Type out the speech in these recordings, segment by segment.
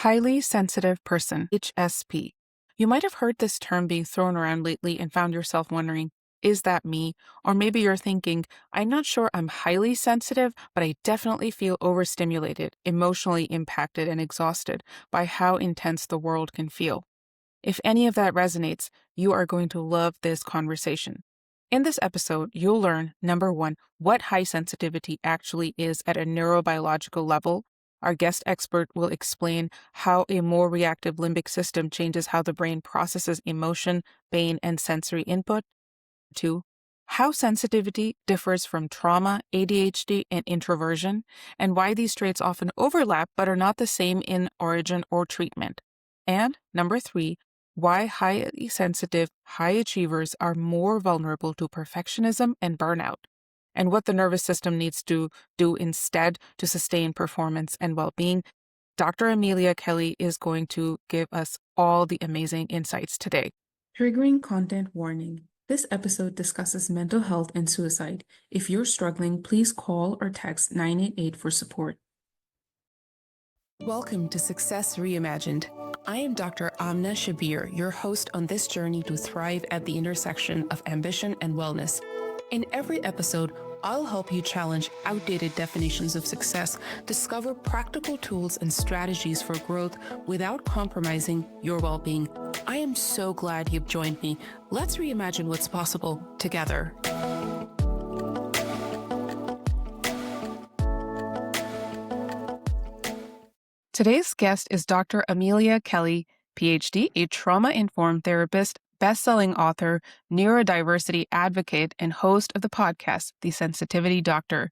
Highly sensitive person, HSP. You might have heard this term being thrown around lately and found yourself wondering, is that me? Or maybe you're thinking, I'm not sure I'm highly sensitive, but I definitely feel overstimulated, emotionally impacted, and exhausted by how intense the world can feel. If any of that resonates, you are going to love this conversation. In this episode, you'll learn number one, what high sensitivity actually is at a neurobiological level. Our guest expert will explain how a more reactive limbic system changes how the brain processes emotion, pain, and sensory input. Two, how sensitivity differs from trauma, ADHD, and introversion, and why these traits often overlap but are not the same in origin or treatment. And number three, why highly sensitive high achievers are more vulnerable to perfectionism and burnout, and what the nervous system needs to do instead to sustain performance and well-being. Dr. Amelia Kelley is going to give us all the amazing insights today. Triggering content warning. This episode discusses mental health and suicide. If you're struggling, please call or text 988 for support. Welcome to Success Reimagined. I am Dr. Amna Shabbir, your host on this journey to thrive at the intersection of ambition and wellness. In every episode, I'll help you challenge outdated definitions of success, discover practical tools and strategies for growth without compromising your well-being. I am so glad you've joined me. Let's reimagine what's possible together. Today's guest is Dr. Amelia Kelley, PhD, a trauma-informed therapist, best-selling author, neurodiversity advocate, and host of the podcast, The Sensitivity Doctor.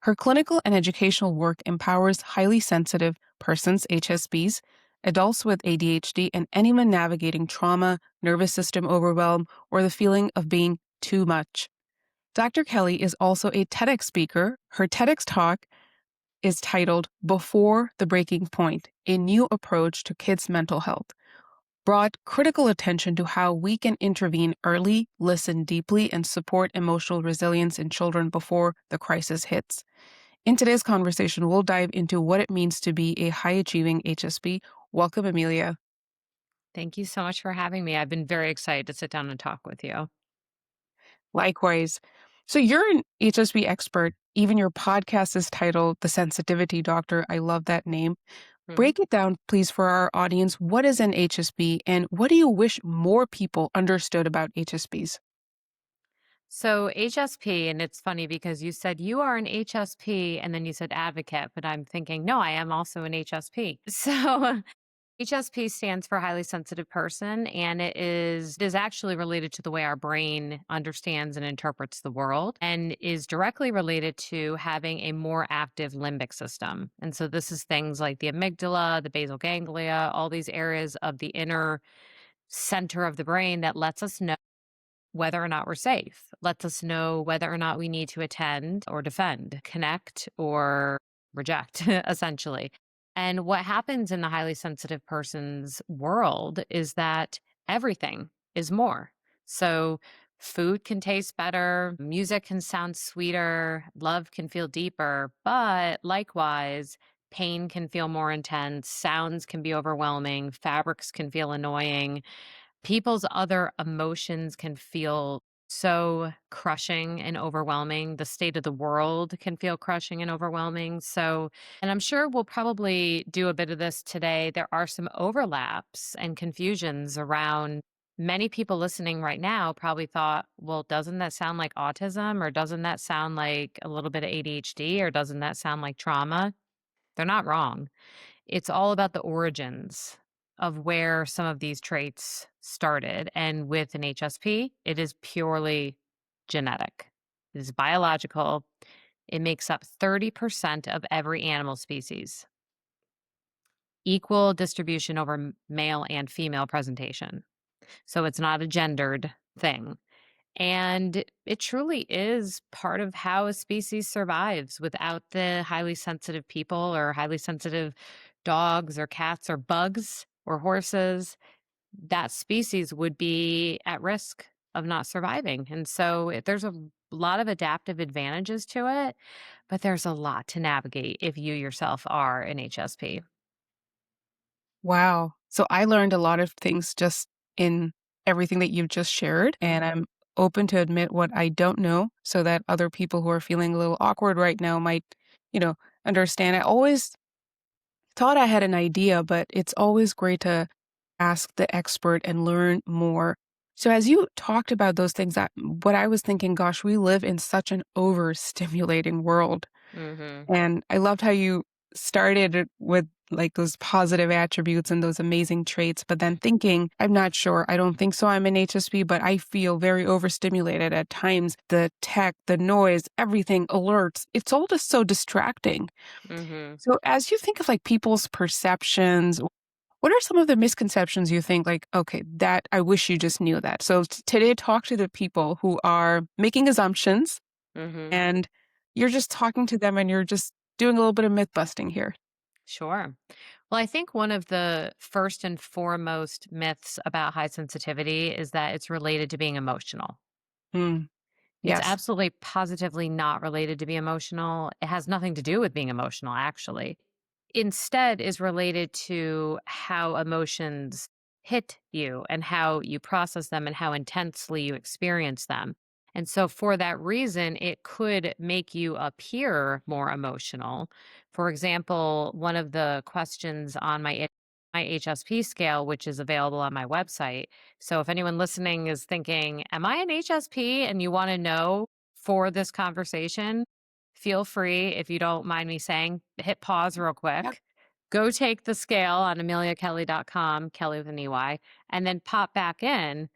Her clinical and educational work empowers highly sensitive persons, HSPs, adults with ADHD, and anyone navigating trauma, nervous system overwhelm, or the feeling of being too much. Dr. Kelley is also a TEDx speaker. Her TEDx talk is titled Before the Breaking Point, a New Approach to Kids' Mental Health, brought critical attention to how we can intervene early, listen deeply, and support emotional resilience in children before the crisis hits. In today's conversation, we'll dive into what it means to be a high-achieving HSP. Welcome, Amelia. Thank you so much for having me. I've been very excited to sit down and talk with you. Likewise. So you're an HSP expert. Even your podcast is titled The Sensitivity Doctor. I love that name. Break it down, please, for our audience. What is an HSP and what do you wish more people understood about HSPs? So HSP, and it's funny because you said you are an HSP and then you said advocate, but I'm thinking, no, I am also an HSP. So HSP stands for highly sensitive person, and it is actually related to the way our brain understands and interprets the world and is directly related to having a more active limbic system. And so this is things like the amygdala, the basal ganglia, all these areas of the inner center of the brain that lets us know whether or not we're safe, lets us know whether or not we need to attend or defend, connect or reject, essentially. And what happens in the highly sensitive person's world is that everything is more. So food can taste better, music can sound sweeter, love can feel deeper, but likewise, pain can feel more intense, sounds can be overwhelming, fabrics can feel annoying. People's other emotions can feel so crushing and overwhelming. The state of the world can feel crushing and overwhelming. So, and I'm sure we'll probably do a bit of this today. There are some overlaps and confusions around many people listening right now probably thought, well, doesn't that sound like autism? Or doesn't that sound like a little bit of ADHD? Or doesn't that sound like trauma? They're not wrong. It's all about the origins of where some of these traits started. And with an HSP, it is purely genetic. It is biological. It makes up 30% of every animal species. Equal distribution over male and female presentation. So it's not a gendered thing. And it truly is part of how a species survives. Without the highly sensitive people or highly sensitive dogs or cats or bugs or horses, that species would be at risk of not surviving. And so there's a lot of adaptive advantages to it, but there's a lot to navigate if you yourself are an HSP. Wow. So I learned a lot of things just in everything that you've just shared, and I'm open to admit what I don't know so that other people who are feeling a little awkward right now might, you know, understand. I always thought I had an idea, but it's always great to ask the expert and learn more. So as you talked about those things, what I was thinking, gosh, we live in such an overstimulating world. Mhm. And I loved how you started it with like those positive attributes and those amazing traits, but then thinking, I'm not sure. I don't think so. I'm an HSP, but I feel very overstimulated at times. The tech, the noise, everything, alerts, it's all just so distracting. Mhm. So as you think of like people's perceptions, what are some of the misconceptions you think like, okay, that I wish you just knew that. So today talk to the people who are making assumptions Mhm. and you're just talking to them and you're just doing a little bit of myth busting here. Sure. Well, I think one of the first and foremost myths about high sensitivity is that it's related to being emotional. Mm, It's yes. absolutely positively not related to be emotional. It has nothing to do with being emotional, actually. Instead, is related to how emotions hit you and how you process them and how intensely you experience them. And so, for that reason, it could make you appear more emotional. For example, one of the questions on my HSP scale, which is available on my website. So, if anyone listening is thinking, "Am I an HSP?" and you want to know for this conversation, feel free, if you don't mind me saying, hit pause real Yep. quick. Go take the scale on ameliakelly.com, Kelly with an EY, and then pop back in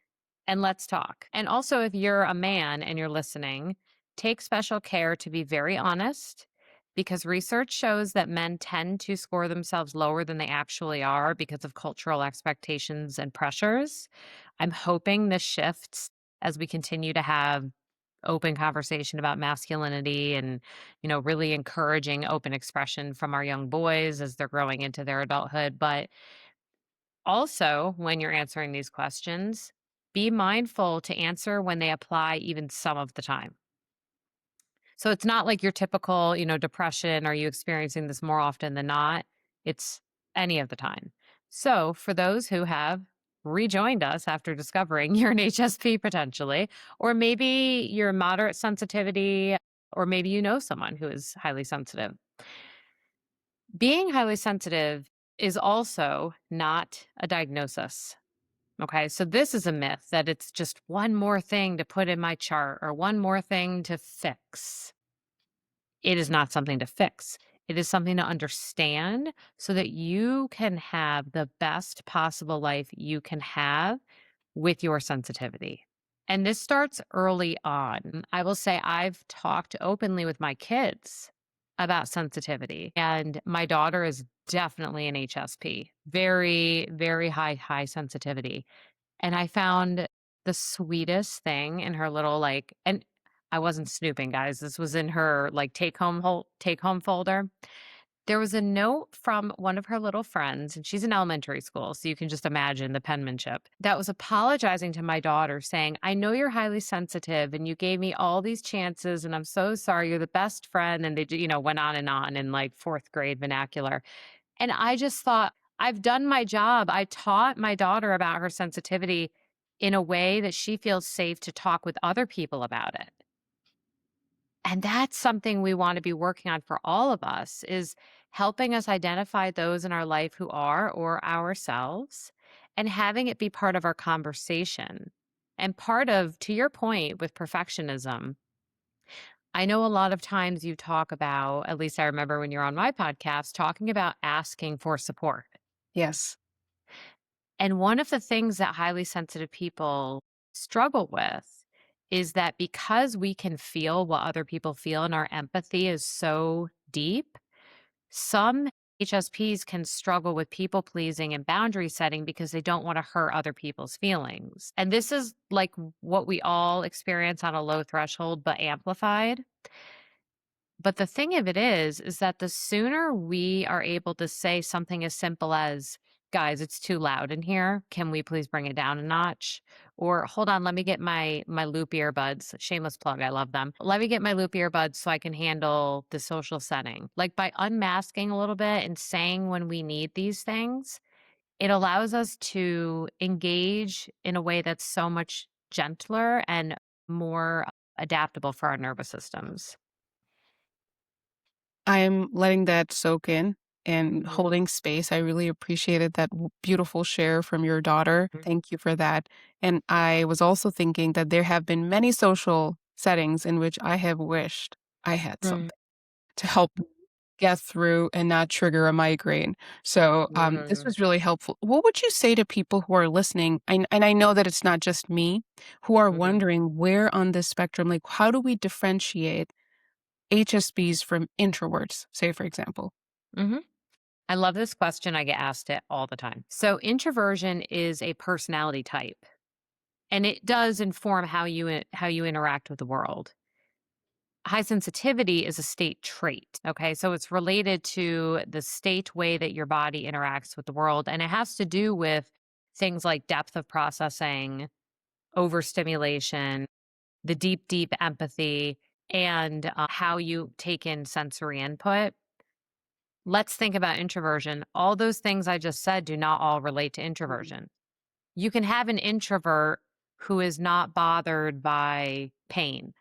and let's talk. And also, if you're a man and you're listening, take special care to be very honest because research shows that men tend to score themselves lower than they actually are because of cultural expectations and pressures. I'm hoping this shifts as we continue to have open conversation about masculinity and really encouraging open expression from our young boys as they're growing into their adulthood. But also, when you're answering these questions, be mindful to answer when they apply even some of the time. So it's not like your typical, depression. Are you experiencing this more often than not? It's any of the time. So for those who have rejoined us after discovering you're an HSP potentially, or maybe you're moderate sensitivity, or maybe you know someone who is highly sensitive. Being highly sensitive is also not a diagnosis. Okay, so this is a myth that it's just one more thing to put in my chart or one more thing to fix. It is not something to fix. It is something to understand so that you can have the best possible life you can have with your sensitivity. And this starts early on. I will say I've talked openly with my kids about sensitivity, and my daughter is definitely an HSP, very, very high sensitivity. And I found the sweetest thing in her little, and I wasn't snooping, guys. This was in her, take home folder. There was a note from one of her little friends, and she's in elementary school, so you can just imagine the penmanship, that was apologizing to my daughter saying, "I know you're highly sensitive and you gave me all these chances and I'm so sorry. You're the best friend." And went on in like 4th grade vernacular. And I just thought, I've done my job. I taught my daughter about her sensitivity in a way that she feels safe to talk with other people about it. And that's something we want to be working on for all of us is helping us identify those in our life who are or ourselves and having it be part of our conversation. And part of, to your point with perfectionism, I know a lot of times you talk about, at least I remember when you're on my podcast, talking about asking for support. Yes. And one of the things that highly sensitive people struggle with is that because we can feel what other people feel and our empathy is so deep, some HSPs can struggle with people pleasing and boundary setting because they don't want to hurt other people's feelings. And this is like what we all experience on a low threshold, but amplified. But the thing of it is that the sooner we are able to say something as simple as, "Guys, it's too loud in here. Can we please bring it down a notch?" Or, "Hold on, let me get my loop earbuds." Shameless plug, I love them. "Let me get my loop earbuds so I can handle the social setting." Like by unmasking a little bit and saying when we need these things It allows us to engage in a way that's so much gentler and more adaptable for our nervous systems. I'm letting that soak in and Mhm, holding space. I really appreciated that beautiful share from your daughter. mhm, Thank you for that. And I was also thinking that there have been many social settings in which I have wished I had mhm, something to help get through and not trigger a migraine. So, this mhm, was really helpful. What would you say to people who are listening? And I know that it's not just me, who are mhm, wondering where on this spectrum, like, how do we differentiate HSPs from introverts, say, for example? mhm. I love this question. I get asked it all the time. So, introversion is a personality type, and it does inform how you interact with the world. High sensitivity is a state trait. Okay. So it's related to the state way that your body interacts with the world. And it has to do with things like depth of processing, overstimulation, the deep, deep empathy, and how you take in sensory input. Let's think about introversion. All those things I just said do not all relate to Mm. introversion. You can have an introvert who is not bothered by pain.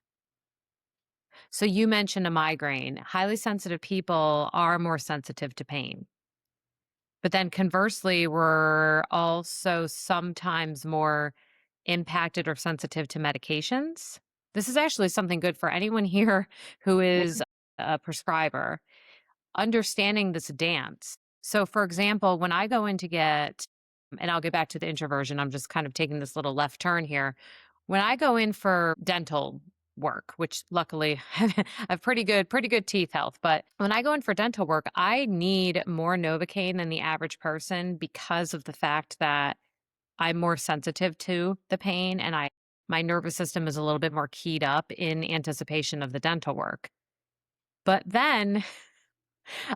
So you mentioned a migraine. Highly sensitive people are more sensitive to pain. But then conversely, we're also sometimes more impacted or sensitive to medications. This is actually something good for anyone here who is a prescriber, understanding this dance. So, for example, when I go in to get, and I'll get back to the introversion, I'm just kind of taking this little left turn here. When I go in for dental work, which luckily I have pretty good teeth health, but when I go in for dental work, I need more Novocaine than the average person because of the fact that I'm more sensitive to the pain and my nervous system is a little bit more keyed up in anticipation of the dental work. But then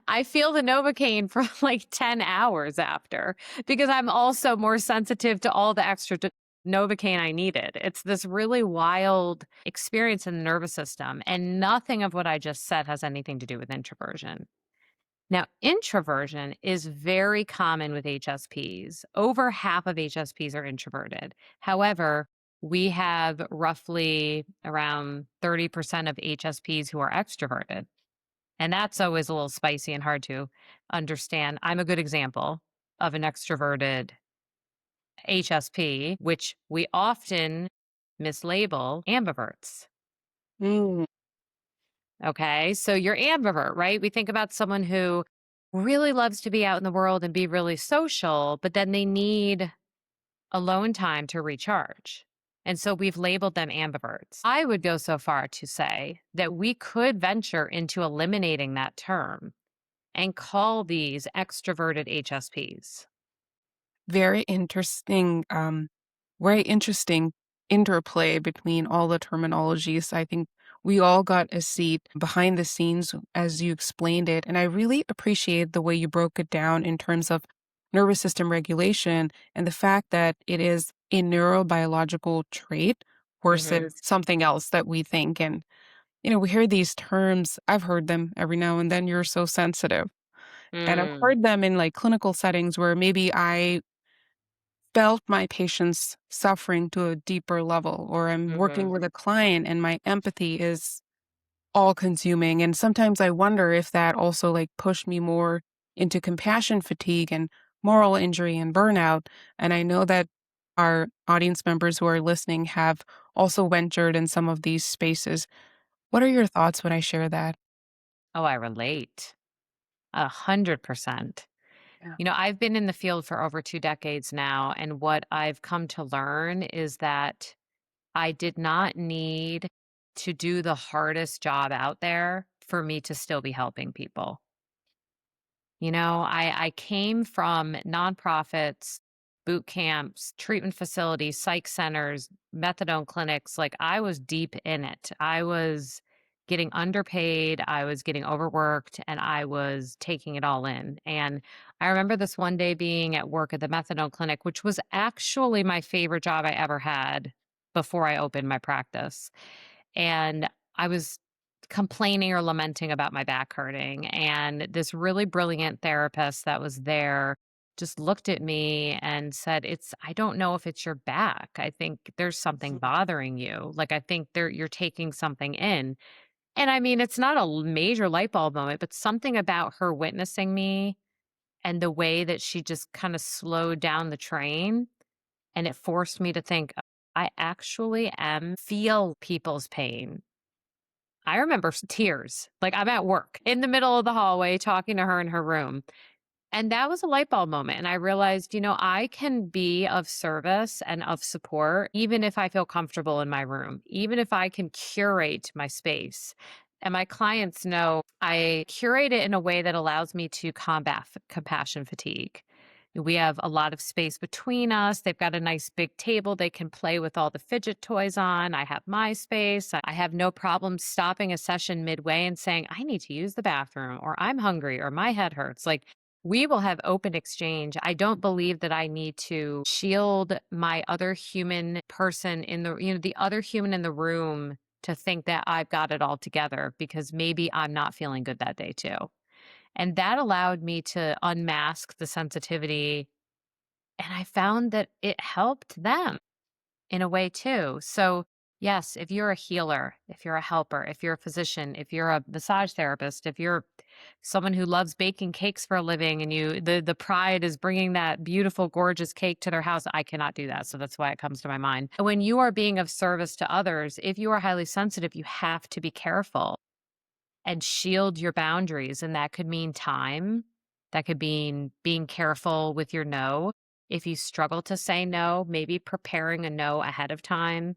I feel the Novocaine for like 10 hours after because I'm also more sensitive to all the extra Novocaine I needed. It's this really wild experience in the nervous system. And nothing of what I just said has anything to do with introversion. Now, introversion is very common with HSPs. Over half of HSPs are introverted. However, we have roughly around 30% of HSPs who are extroverted. And that's always a little spicy and hard to understand. I'm a good example of an extroverted HSP, which we often mislabel ambiverts. Mm. Okay. So you're ambivert, right? We think about someone who really loves to be out in the world and be really social, but then they need alone time to recharge. And so we've labeled them ambiverts. I would go so far to say that we could venture into eliminating that term and call these extroverted HSPs. Very interesting, very interesting interplay between all the terminologies. I think we all got a seat behind the scenes as you explained it. And I really appreciate the way you broke it down in terms of nervous system regulation and the fact that it is a neurobiological trait Mhm. versus something else that we think. And, we hear these terms, I've heard them every now and then, you're so sensitive. And I've Mm. heard them in like clinical settings where maybe I felt my patient's suffering to a deeper level, or I'm working Mhm. with a client and my empathy is all consuming. And sometimes I wonder if that also like pushed me more into compassion fatigue and moral injury and burnout. And I know that our audience members who are listening have also ventured in some of these spaces. What are your thoughts when I share that? Oh, I relate 100%. Yeah. I've been in the field for over 2 decades now. And what I've come to learn is that I did not need to do the hardest job out there for me to still be helping people. I came from nonprofits, boot camps, treatment facilities, psych centers, methadone clinics. Like I was deep in it. I was getting underpaid, I was getting overworked, and I was taking it all in. And I remember this one day being at work at the methadone clinic, which was actually my favorite job I ever had before I opened my practice. And I was complaining or lamenting about my back hurting. And this really brilliant therapist that was there just looked at me and said, I don't know if it's your back. I think there's something bothering you. Like, I think you're taking something in. And I mean, it's not a major light bulb moment, but something about her witnessing me and the way that she just kind of slowed down the train, and it forced me to think, I actually am feel people's pain. I remember tears. Like, I'm at work in the middle of the hallway talking to her in her room. And that was a light bulb moment. And I realized, I can be of service and of support, even if I feel comfortable in my room, even if I can curate my space. And my clients know I curate it in a way that allows me to combat compassion fatigue. We have a lot of space between us. They've got a nice big table they can play with all the fidget toys on. I have my space. I have no problem stopping a session midway and saying, I need to use the bathroom, or I'm hungry, or my head hurts. Like, we will have open exchange. I don't believe that I need to shield my other human person the other human in the room to think that I've got it all together because maybe I'm not feeling good that day too. And that allowed me to unmask the sensitivity. And I found that it helped them in a way too. So, yes, if you're a healer, if you're a helper, if you're a physician, if you're a massage therapist, if you're someone who loves baking cakes for a living and the pride is bringing that beautiful gorgeous cake to their house, I cannot do that. So that's why it comes to my mind. When you are being of service to others, if you are highly sensitive, you have to be careful and shield your boundaries. And that could mean time. That could mean being careful with your no. If you struggle to say no, maybe preparing a no ahead of time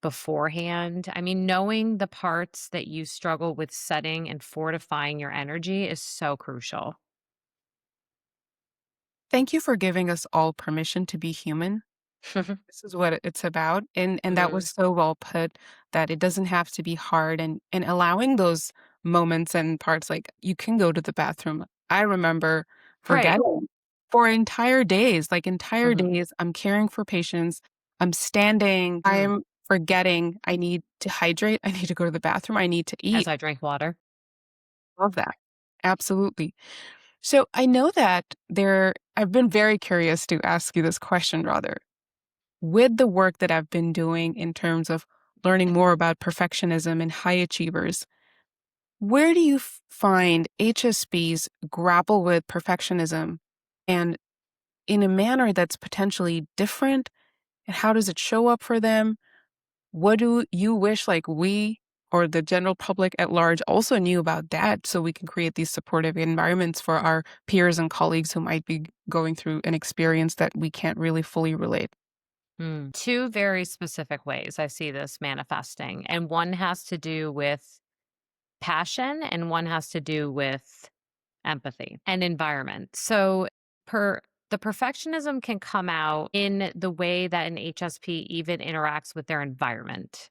beforehand. I mean, knowing the parts that you struggle with setting and fortifying your energy is so crucial. Thank you for giving us all permission to be human. This is what it's about, and that was Mm. so well put, that it doesn't have to be hard, and allowing those moments and parts, like, you can go to the bathroom. I remember Right. forgetting for entire days, like, entire Mhm. days, I'm caring for patients, I'm standing, Mm. I'm forgetting I need to hydrate, I need to go to the bathroom, I need to As eat. I drink water. Love that. Absolutely. So, I know that I've been very curious to ask you this question rather. With the work that I've been doing in terms of learning more about perfectionism and high achievers, where do you find HSPs grapple with perfectionism and in a manner that's potentially different? And how does it show up for them? What do you wish like we or the general public at large also knew about that so we can create these supportive environments for our peers and colleagues who might be going through an experience that we can't really fully relate? Mm. Two very specific ways I see this manifesting. And one has to do with passion, and one has to do with empathy and environment. So, per the perfectionism can come out in the way that an HSP even interacts with their environment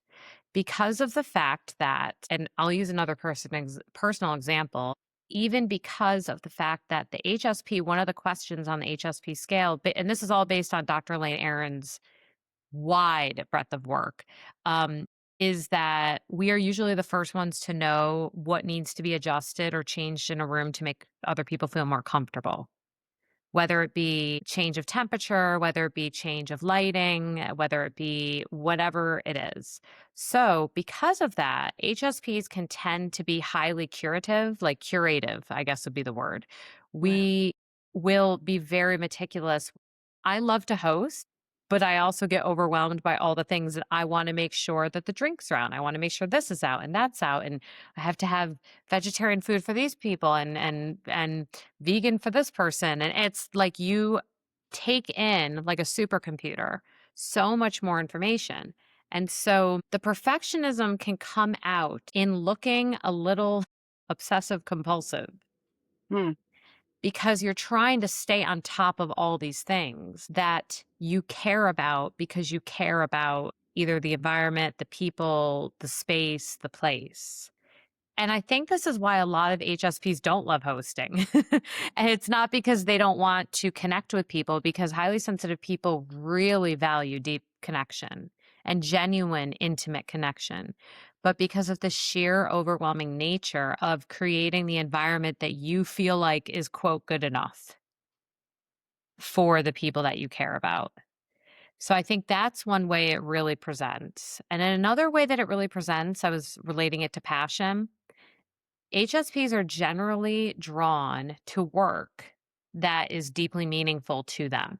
because of the fact that, and I'll use another personal example, even because of the fact that the HSP, one of the questions on the HSP scale, and this is all based on Dr. Lane Aron's wide breadth of work, um, is that we are usually the first ones to know what needs to be adjusted or changed in a room to make other people feel more comfortable, whether it be change of temperature, whether it be change of lighting, whether it be whatever it is. So, because of that, HSPs can tend to be highly curative, like curative, I guess would be the word. Right. We will be very meticulous. I love to host, but I also get overwhelmed by all the things that I want to make sure that the drinks are out. I want to make sure this is out and that's out. And I have to have vegetarian food for these people and vegan for this person. And it's like you take in like a supercomputer so much more information. And so the perfectionism can come out in looking a little obsessive compulsive Hmm. because you're trying to stay on top of all these things that you care about because you care about either the environment, the people, the space, the place. And I think this is why a lot of HSPs don't love hosting. And it's not because they don't want to connect with people, because highly sensitive people really value deep connection and genuine, intimate connection. But because of the sheer overwhelming nature of creating the environment that you feel like is, quote, good enough. for the people that you care about. So I think that's one way it really presents. And then another way that it really presents, I was relating it to passion. HSPs are generally drawn to work that is deeply meaningful to them,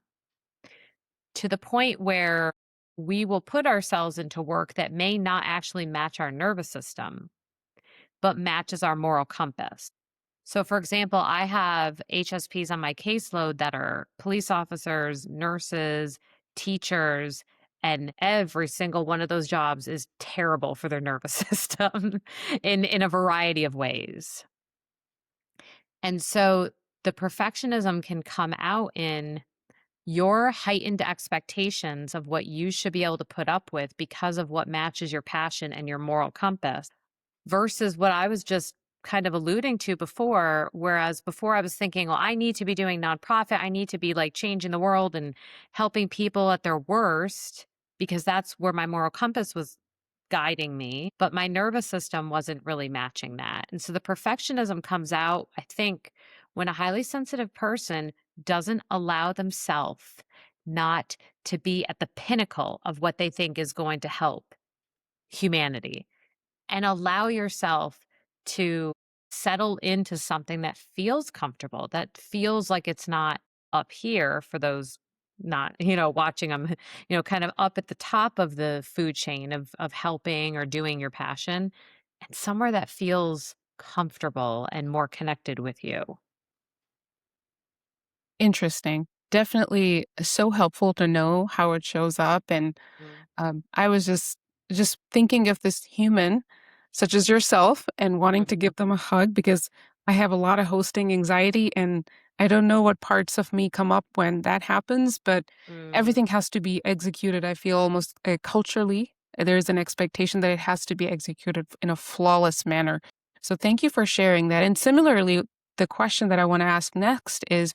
to the point where we will put ourselves into work that may not actually match our nervous system, but matches our moral compass. So, for example, I have HSPs on my caseload that are police officers, nurses, teachers, and every single one of those jobs is terrible for their nervous system in a variety of ways. And so the perfectionism can come out in your heightened expectations of what you should be able to put up with because of what matches your passion and your moral compass versus what I was just kind of alluding to before. Whereas before I was thinking, well, I need to be doing nonprofit. I need to be like changing the world and helping people at their worst because that's where my moral compass was guiding me. But my nervous system wasn't really matching that. And so the perfectionism comes out, I think, when a highly sensitive person doesn't allow themselves not to be at the pinnacle of what they think is going to help humanity and allow yourself to settle into something that feels comfortable, that feels like it's not up here for those not, watching them, kind of up at the top of the food chain of helping or doing your passion, and somewhere that feels comfortable and more connected with you. Interesting. Definitely so helpful to know how it shows up. And Mm, I was just thinking of this human such as yourself and wanting to mhm, give them a hug because I have a lot of hosting anxiety and I don't know what parts of me come up when that happens, but mm, everything has to be executed. I feel almost culturally there's an expectation that it has to be executed in a flawless manner. So thank you for sharing that. And similarly, the question that I want to ask next is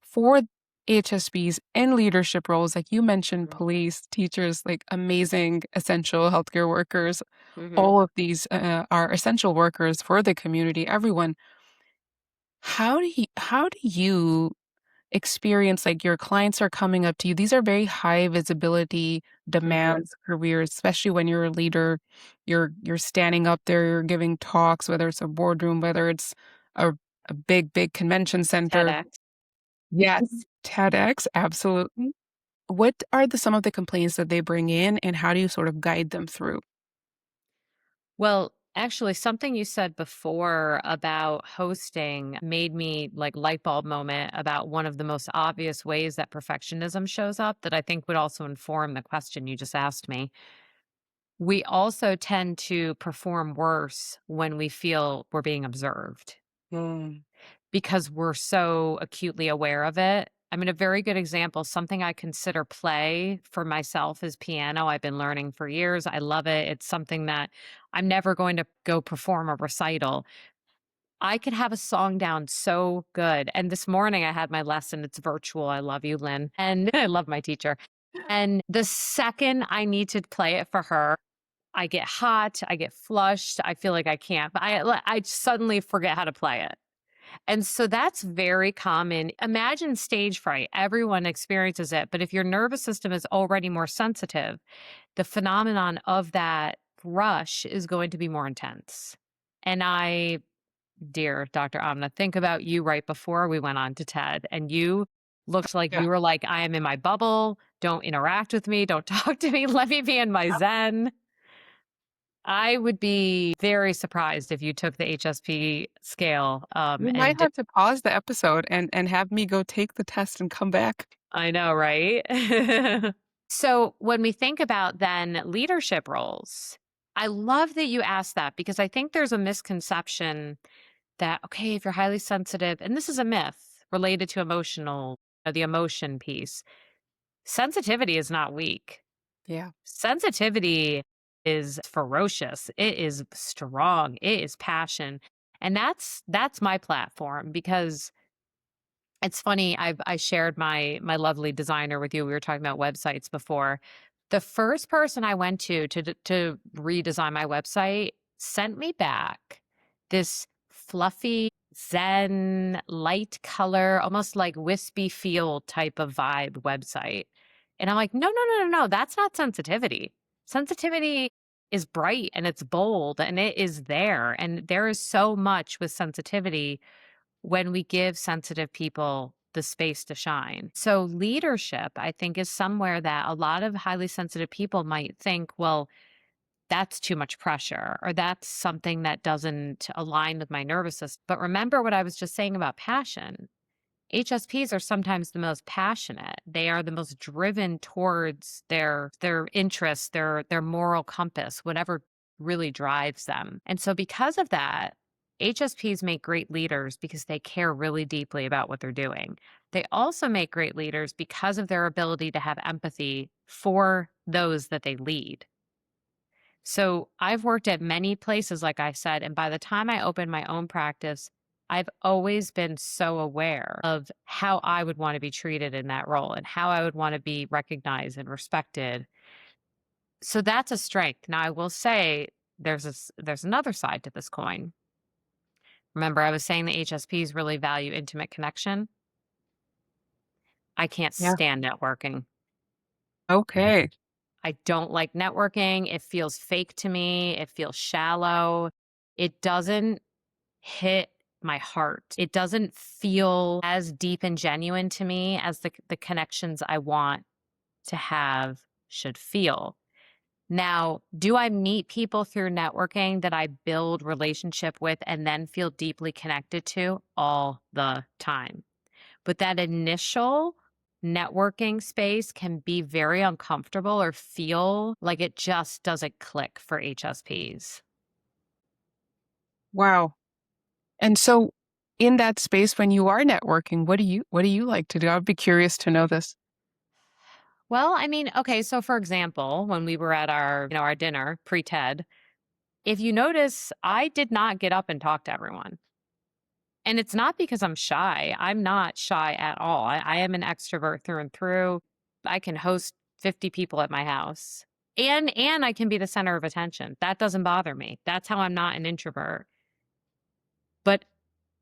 for HSBs in leadership roles, like you mentioned, mm, police, teachers, like amazing essential healthcare workers, mhm, all of these are essential workers for the community, everyone. How do you experience like your clients are coming up to you? These are very high visibility mhm, demands careers, especially when you're a leader. You're standing up there, you're giving talks, whether it's a boardroom, whether it's a, a big convention center. TEDx. Yes. TEDx, absolutely. What are some of the complaints that they bring in, and how do you sort of guide them through? Well, actually, something you said before about hosting made me like light bulb moment about one of the most obvious ways that perfectionism shows up that I think would also inform the question you just asked me. We also tend to perform worse when we feel we're being observed Mm, because we're so acutely aware of it. I mean, a very good example, something I consider play for myself is piano. I've been learning for years. I love it. It's something that I'm never going to go perform a recital. I could have a song down so good. And this morning I had my lesson. It's virtual. I love you, Lynn. And I love my teacher. And the second I need to play it for her, I get hot, I get flushed, I feel like I can't. I suddenly forget how to play it. And so that's very common. Imagine stage fright. Everyone experiences it. But if your nervous system is already more sensitive, the phenomenon of that rush is going to be more intense. And dear Dr. Amna, think about you right before we went on to TED, and you looked like yeah. you were like, I am in my bubble. Don't interact with me. Don't talk to me. Let me be in my Zen. I would be very surprised if you took the HSP scale, You might and have to pause the episode and have me go take the test and come back. I know, right? So when we think about then leadership roles, I love that you asked that because I think there's a misconception that, okay, if you're highly sensitive, and this is a myth related to the emotion piece, sensitivity is not weak. Yeah. Sensitivity is ferocious. It is strong. It is passion. And that's my platform because it's funny. I shared my lovely designer with you. We were talking about websites before. The first person I went to redesign my website sent me back this fluffy zen, light color, almost like wispy feel type of vibe website. And I'm like, no, no, no, no, no, that's not sensitivity. Sensitivity is bright and it's bold and it is there. And there is so much with sensitivity when we give sensitive people the space to shine. So, leadership, I think, is somewhere that a lot of highly sensitive people might think, well, that's too much pressure, or that's something that doesn't align with my nervous system. But remember what I was just saying about passion. HSPs are sometimes the most passionate. They are the most driven towards their interests, their moral compass, whatever really drives them. And so because of that, HSPs make great leaders because they care really deeply about what they're doing. They also make great leaders because of their ability to have empathy for those that they lead. So I've worked at many places, like I said, and by the time I opened my own practice, I've always been so aware of how I would want to be treated in that role and how I would want to be recognized and respected. So that's a strength. Now I will say there's another side to this coin. Remember, I was saying the HSPs really value intimate connection. I can't Yeah. stand networking. Okay. I don't like networking. It feels fake to me. It feels shallow. It doesn't hit my heart. It doesn't feel as deep and genuine to me as the connections I want to have should feel. Now, do I meet people through networking that I build relationship with and then feel deeply connected to all the time? But that initial networking space can be very uncomfortable or feel like it just doesn't click for HSPs. Wow. And so in that space when you are networking, what do you like to do? I'd be curious to know this. Well, I mean, okay, so for example, when we were at our dinner pre-TED, if you notice, I did not get up and talk to everyone. And it's not because I'm shy. I'm not shy at all. I am an extrovert through and through. I can host 50 people at my house. And I can be the center of attention. That doesn't bother me. That's how I'm not an introvert. But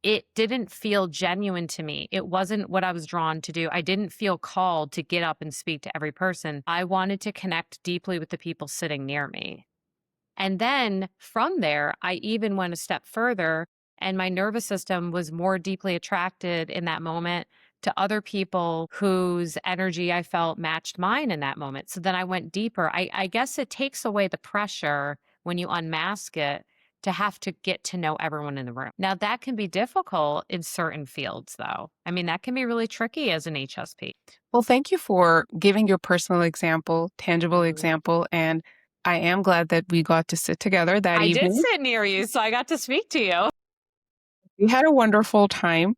it didn't feel genuine to me. It wasn't what I was drawn to do. I didn't feel called to get up and speak to every person. I wanted to connect deeply with the people sitting near me. And then from there, I even went a step further, and my nervous system was more deeply attracted in that moment to other people whose energy I felt matched mine in that moment. So then I went deeper. I guess it takes away the pressure when you unmask it to have to get to know everyone in the room. Now, that can be difficult in certain fields, though. I mean, that can be really tricky as an HSP. Well, thank you for giving your personal example, tangible Mhm. example, and I am glad that we got to sit together that I did evening. sit near you, so I got to speak to you. We had a wonderful time,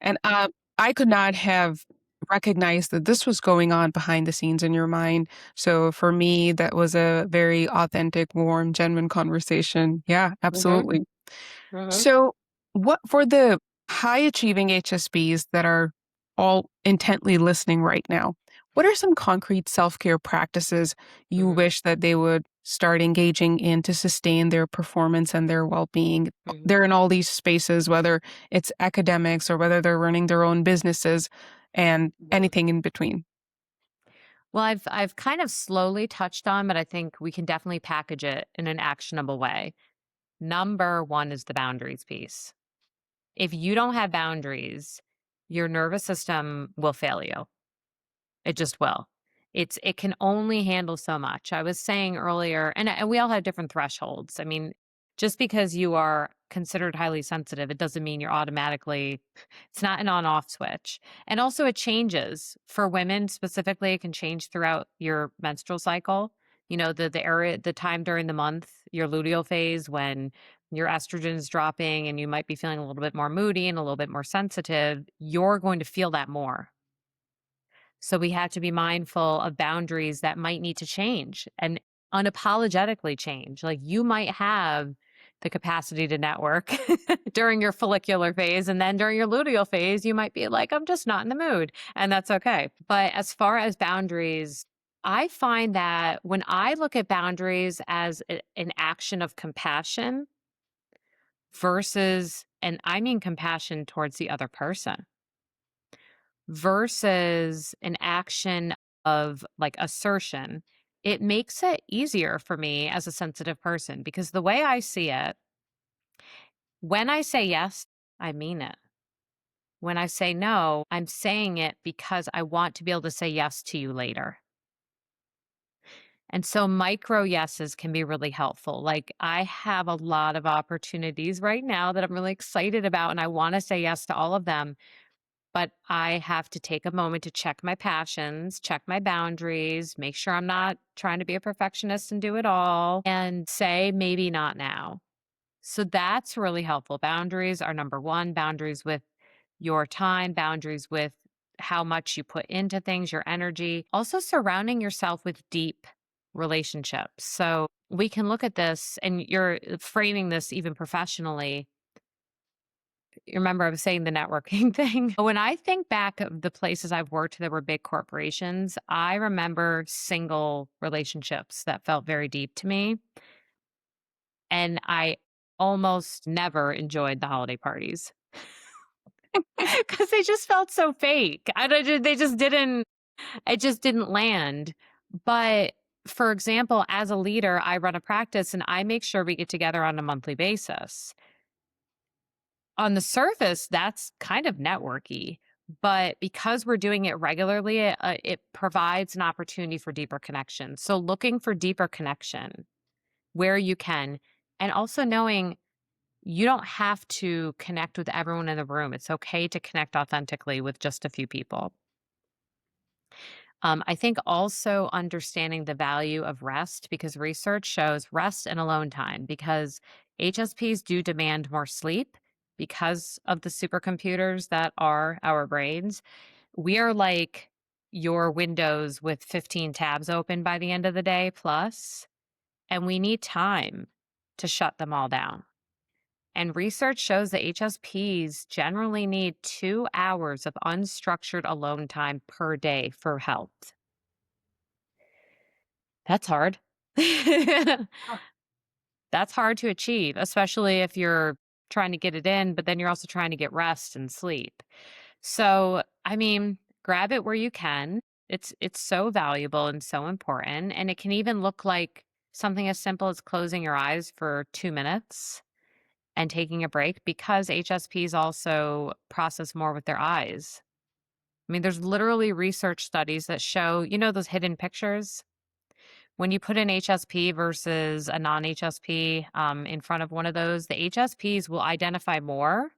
and I could not have recognized that this was going on behind the scenes in your mind. So for me, that was a very authentic, warm, genuine conversation. Yeah, Mhm, absolutely. mhm, So, what for the high achieving HSBs that are all intently listening right now, what are some concrete self care practices you mhm, wish that they would start engaging in to sustain their performance and their well being? mhm, They're in all these spaces, whether it's academics or whether they're running their own businesses and mhm. anything in between. Well, I've kind of slowly touched on, but I think we can definitely package it in an actionable way. Number 1 is the boundaries piece. If you don't have boundaries, your nervous system will fail you. It just will. It can only handle so much. I was saying earlier, and we all have different thresholds. I mean, just because you are considered highly sensitive, it doesn't mean you're automatically it's not an on-off switch. And also it changes. For women specifically, it can change throughout your menstrual cycle. You know, the time during the month, your luteal phase when your estrogen is dropping and you might be feeling a little bit more moody and a little bit more sensitive, you're going to feel that more. So we have to be mindful of boundaries that might need to change and unapologetically change. Like you might have the capacity to network during your follicular phase. And then during your luteal phase, you might be like, I'm just not in the mood. And that's okay. But as far as boundaries, I find that when I look at boundaries as an action of compassion, versus, and I mean compassion towards the other person, versus an action of like assertion, it makes it easier for me as a sensitive person because the way I see it, when I say yes, I mean it. When I say no, I'm saying it because I want to be able to say yes to you later. And so micro yeses can be really helpful. Like I have a lot of opportunities right now that I'm really excited about, and I want to say yes to all of them. But I have to take a moment to check my passions, check my boundaries, make sure I'm not trying to be a perfectionist and do it all, and say, maybe not now. So that's really helpful. Boundaries are number one, boundaries with your time, boundaries with how much you put into things, your energy. Also, surrounding yourself with deep relationships. So we can look at this, and you're framing this even professionally. You remember I was saying the networking thing? When I think back of the places I've worked that were big corporations, I remember single relationships that felt very deep to me. And I almost never enjoyed the holiday parties because they just felt so fake. I don't, they just didn't, it just didn't land. But for example, as a leader, I run a practice and I make sure we get together on a monthly basis. On the surface, that's kind of networky, but because we're doing it regularly, it provides an opportunity for deeper connection. So looking for deeper connection where you can, and also knowing you don't have to connect with everyone in the room. It's okay to connect authentically with just a few people. I think also understanding the value of rest because research shows rest and alone time because HSPs do demand more sleep because of the supercomputers that are our brains. We are like your windows with 15 tabs open by the end of the day plus, and we need time to shut them all down. And research shows that HSPs generally need 2 hours of unstructured alone time per day for health. That's hard. That's hard to achieve, especially if you're trying to get it in, but then you're also trying to get rest and sleep. So, I mean, grab it where you can. It's so valuable and so important, and it can even look like something as simple as closing your eyes for 2 minutes and taking a break because HSPs also process more with their eyes. I mean, there's literally research studies that show, those hidden pictures? When you put an HSP versus a non-HSP in front of one of those, the HSPs will identify more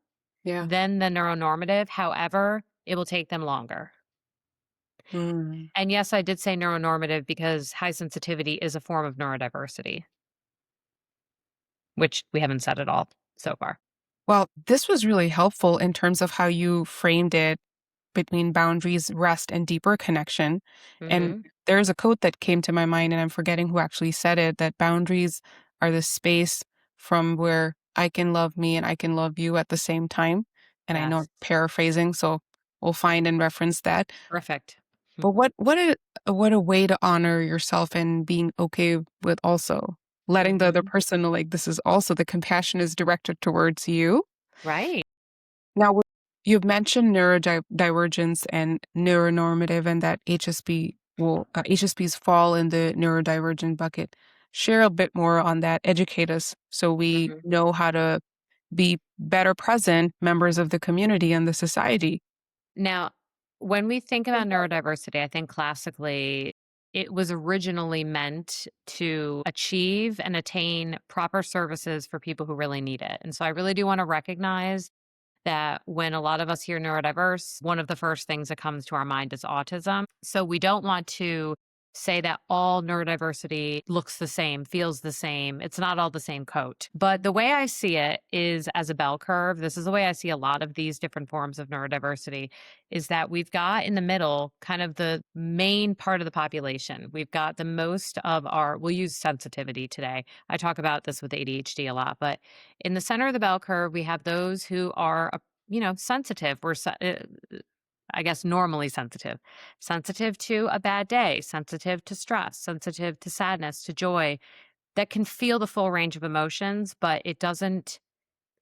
Yeah. than the neuronormative. However, it will take them longer. Mm. And yes, I did say neuronormative because high sensitivity is a form of neurodiversity, which we haven't said at all so far. Well, this was really helpful in terms of how you framed it between boundaries, rest, and deeper connection. And Hmm. there's a quote that came to my mind, and I'm forgetting who actually said it, that boundaries are the space from where I can love me and I can love you at the same time. And I know Yes. I'm paraphrasing, so we'll find and reference that. Perfect. But what a way to honor yourself and being okay with also letting the other Hmm. person know, like, this is also the compassion is directed towards you. Right. Now, you've mentioned neurodivergence and neuronormative, and that HSPs fall in the neurodivergent bucket. Share a bit more on that. Educate us so we Mhm. know how to be better present members of the community and the society. Now, when we think about neurodiversity, I think classically it was originally meant to achieve and attain proper services for people who really need it. And so I really do want to recognize that when a lot of us hear neurodiverse, one of the first things that comes to our mind is autism. So we don't want to say that all neurodiversity looks the same, feels the same. It's not all the same coat. But the way I see it is as a bell curve. This is the way I see a lot of these different forms of neurodiversity is that we've got in the middle kind of the main part of the population. We've got the most of we'll use sensitivity today. I talk about this with ADHD a lot, but in the center of the bell curve, we have those who are, sensitive. I guess, normally sensitive, sensitive to a bad day, sensitive to stress, sensitive to sadness, to joy, that can feel the full range of emotions, but it doesn't.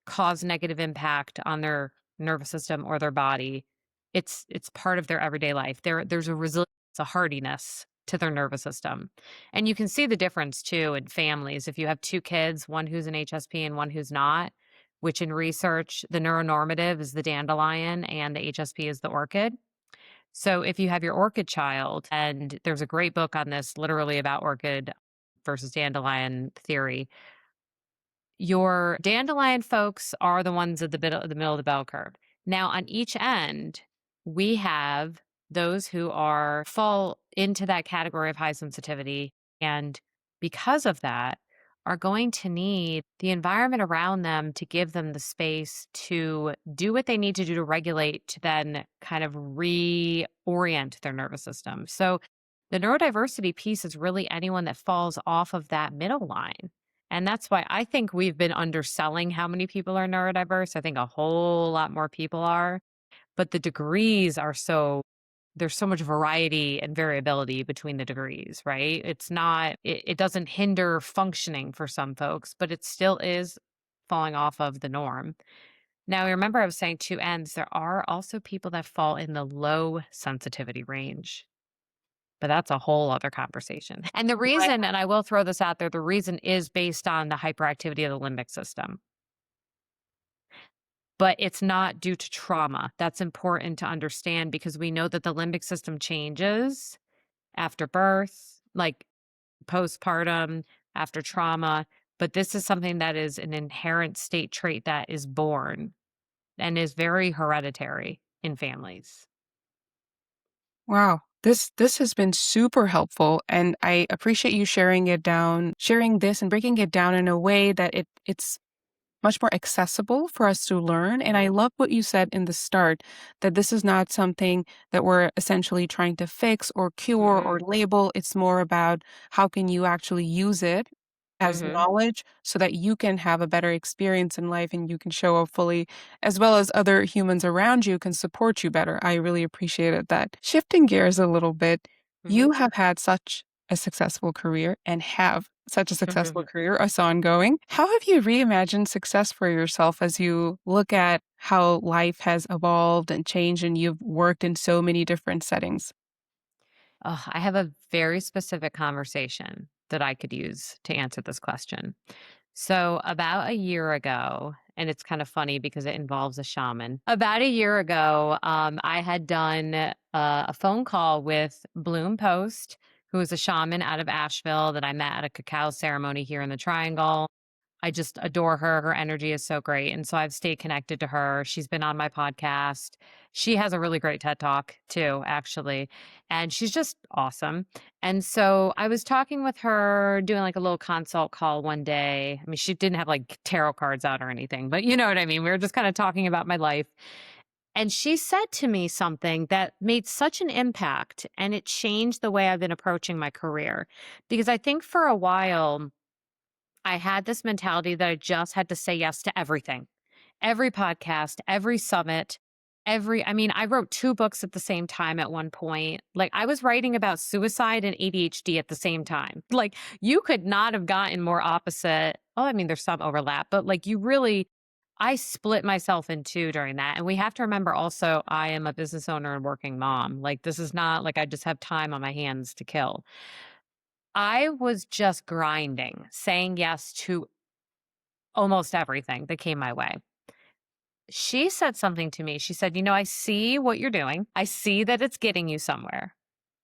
cause negative impact on their nervous system or their body. It's part of their everyday life. There's a resilience, a hardiness to their nervous system. And you can see the difference too in families. If you have two kids, one who's an HSP and one who's not, which in research, the neuronormative is the dandelion and the HSP is the orchid. So if you have your orchid child, and there's a great book on this, literally about orchid versus dandelion theory, your dandelion folks are the ones at the middle of the bell curve. Now, on each end, we have those who are fall into that category of high sensitivity, and because of that, are going to need the environment around them to give them the space to do what they need to do to regulate, to then kind of reorient their nervous system. So, the neurodiversity piece is really anyone that falls off of that middle line. And that's why I think we've been underselling how many people are neurodiverse. I think a whole lot more people are, but the degrees are there's so much variety and variability between the degrees, right? It's not, it doesn't hinder functioning for some folks, but it still is falling off of the norm. Now, remember, I was saying two ends. There are also people that fall in the low sensitivity range. But that's a whole other conversation. And the Right. reason, and I will throw this out there, the reason is based on the hyperactivity of the limbic system, but it's not due to trauma. That's important to understand because we know that the limbic system changes after birth, like postpartum, after trauma. But this is something that is an inherent state trait that is born and is very hereditary in families. Wow. This has been super helpful, and I appreciate you sharing this and breaking it down in a way that it's much more accessible for us to learn. And I love what you said in the start, that this is not something that we're essentially trying to fix or cure or Mm-mm. label. It's more about how can you actually use it as Mm-hmm. knowledge so that you can have a better experience in life and you can show up fully, as well as other humans around you can support you better. I really appreciated that. Shifting gears a little bit, you have had such a successful career and have such a successful Mm-hmm. career as ongoing. How have you reimagined success for yourself as you look at how life has evolved and changed and you've worked in so many different settings? Oh, I have a very specific conversation that I could use to answer this question. So, about a year ago, and it's kind of funny because it involves a shaman. About a year ago, I had done a phone call with Bloom Post, who is a shaman out of Asheville that I met at a cacao ceremony here in the Triangle. I just adore her. Her energy is so great. And so I've stayed connected to her. She's been on my podcast. She has a really great TED Talk too, actually. And she's just awesome. And so I was talking with her, doing like a little consult call one day. I mean, she didn't have like tarot cards out or anything, but you know what I mean? We were just kind of talking about my life. And she said to me something that made such an impact and it changed the way I've been approaching my career. Because I think for a while, I had this mentality that I just had to say yes to everything. Every podcast, every summit, I mean, I wrote 2 books at the same time at one point. Like, I was writing about suicide and ADHD at the same time. Like, you could not have gotten more opposite. Oh, I mean, there's some overlap, but, like, I split myself in 2 during that, and we have to remember also, I am a business owner and working mom. Like, this is not like I just have time on my hands to kill. I was just grinding, saying yes to almost everything that came my way. She said something to me. She said, "You know, I see what you're doing. I see that it's getting you somewhere,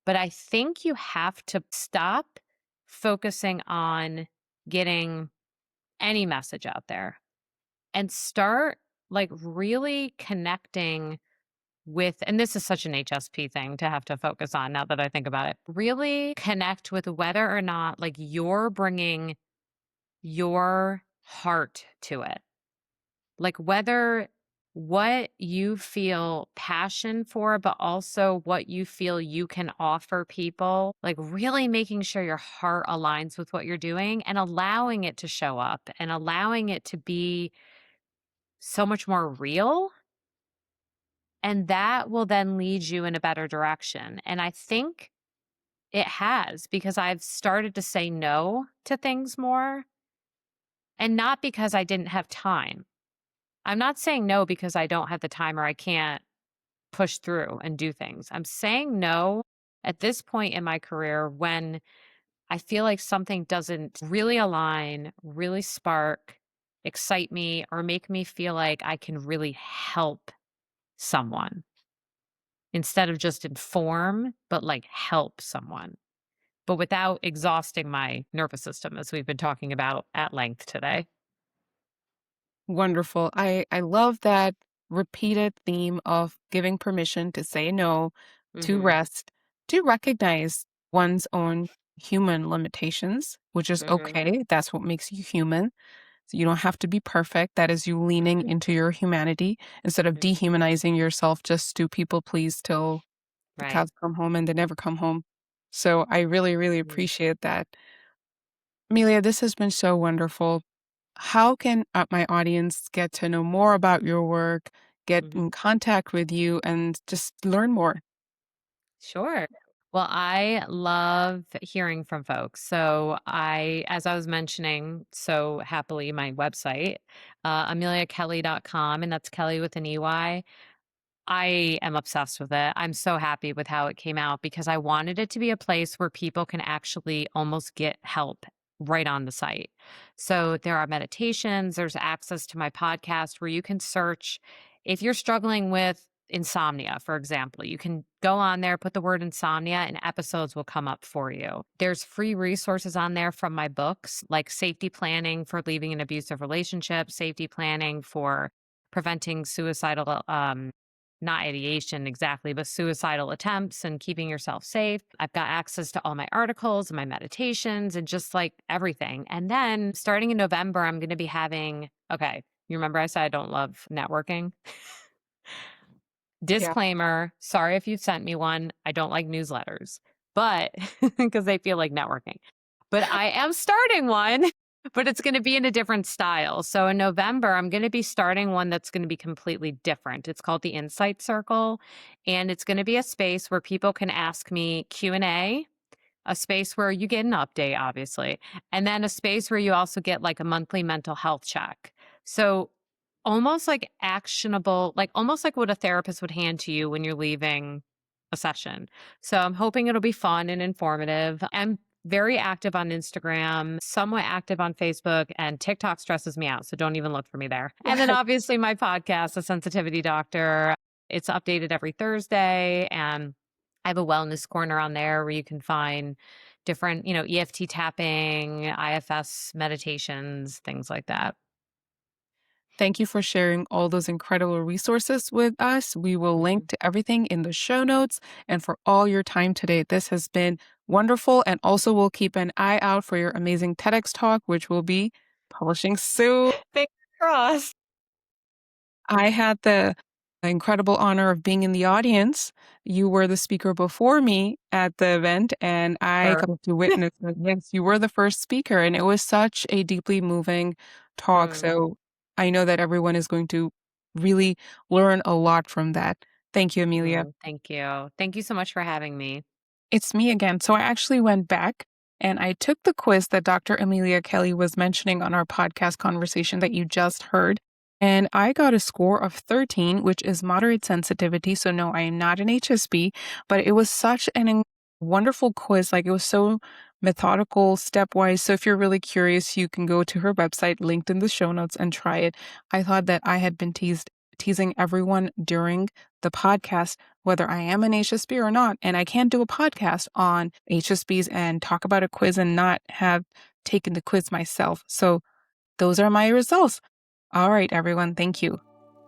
but I think you have to stop focusing on getting any message out there and start like really connecting with," and this is such an HSP thing to have to focus on now that I think about it, really connect with whether or not like you're bringing your heart to it. Like whether what you feel passion for, but also what you feel you can offer people, like really making sure your heart aligns with what you're doing and allowing it to show up and allowing it to be so much more real. And that will then lead you in a better direction. And I think it has because I've started to say no to things more and not because I didn't have time. I'm not saying no because I don't have the time or I can't push through and do things. I'm saying no at this point in my career when I feel like something doesn't really align, really spark, excite me, or make me feel like I can really help someone instead of just inform, but like help someone, but without exhausting my nervous system, as we've been talking about at length today. Wonderful. I love that repeated theme of giving permission to say no, to Hmm. rest, to recognize one's own human limitations, which is Hmm. okay. That's what makes you human. So you don't have to be perfect. That is you leaning into your humanity instead of Hmm. dehumanizing yourself just to people please till the Right. cows come home and they never come home. So I really, really Mhm. appreciate that. Amelia, this has been so wonderful. How can my audience get to know more about your work, get Mhm. in contact with you, and just learn more? Sure. Well, I love hearing from folks. As I was mentioning so happily, my website, ameliakelly.com, and that's Kelly with an EY. I am obsessed with it. I'm so happy with how it came out because I wanted it to be a place where people can actually almost get help right on the site. So there are meditations, there's access to my podcast where you can search if you're struggling with insomnia, for example. You can go on there, put the word insomnia, and episodes will come up for you. There's free resources on there from my books, like safety planning for leaving an abusive relationship, safety planning for preventing suicidal not ideation exactly, but suicidal attempts and keeping yourself safe. I've got access to all my articles and my meditations and just like everything. And then starting in November, I'm going to be having, okay, you remember I said I don't love networking? Yeah. Disclaimer, sorry if you've sent me one. I don't like newsletters, but because they feel like networking. But I am starting one, but it's going to be in a different style. So in November, I'm going to be starting one that's going to be completely different. It's called the Insight Circle, and it's going to be a space where people can ask me Q&A, a space where you get an update, obviously, and then a space where you also get like a monthly mental health check. So almost like actionable, like almost like what a therapist would hand to you when you're leaving a session. So I'm hoping it'll be fun and informative. I'm very active on Instagram, somewhat active on Facebook, and TikTok stresses me out. So don't even look for me there. And then obviously my podcast, The Sensitivity Doctor, it's updated every Thursday. And I have a wellness corner on there where you can find different, EFT tapping, IFS meditations, things like that. Thank you for sharing all those incredible resources with us. We will link to everything in the show notes and for all your time today. This has been wonderful. And also, we'll keep an eye out for your amazing TEDx talk, which will be publishing soon. Fingers crossed. I had the incredible honor of being in the audience. You were the speaker before me at the event, and I Sure. got to witness it. Yes, you were the first speaker, and it was such a deeply moving talk. Mm, So I know that everyone is going to really learn a lot from that. Thank you, Amelia. thank you. Thank you so much for having me. It's me again. So I actually went back and I took the quiz that Dr. Amelia Kelley was mentioning on our podcast conversation that you just heard. And I got a score of 13, which is moderate sensitivity. So, no, I am not an HSP, but it was such wonderful quiz. Like, it was so methodical, stepwise. So, if you're really curious, you can go to her website, linked in the show notes, and try it. I thought that I had been teasing everyone during the podcast whether I am an HSP or not. And I can't do a podcast on HSPs and talk about a quiz and not have taken the quiz myself. So those are my results. All right, everyone. Thank you.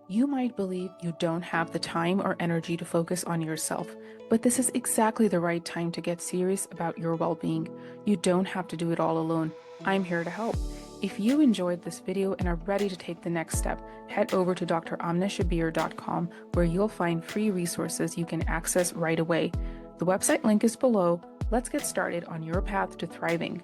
You might believe you don't have the time or energy to focus on yourself, but this is exactly the right time to get serious about your well-being. You don't have to do it all alone. I'm here to help. If you enjoyed this video and are ready to take the next step, head over to dramnashabir.com where you'll find free resources you can access right away. The website link is below. Let's get started on your path to thriving.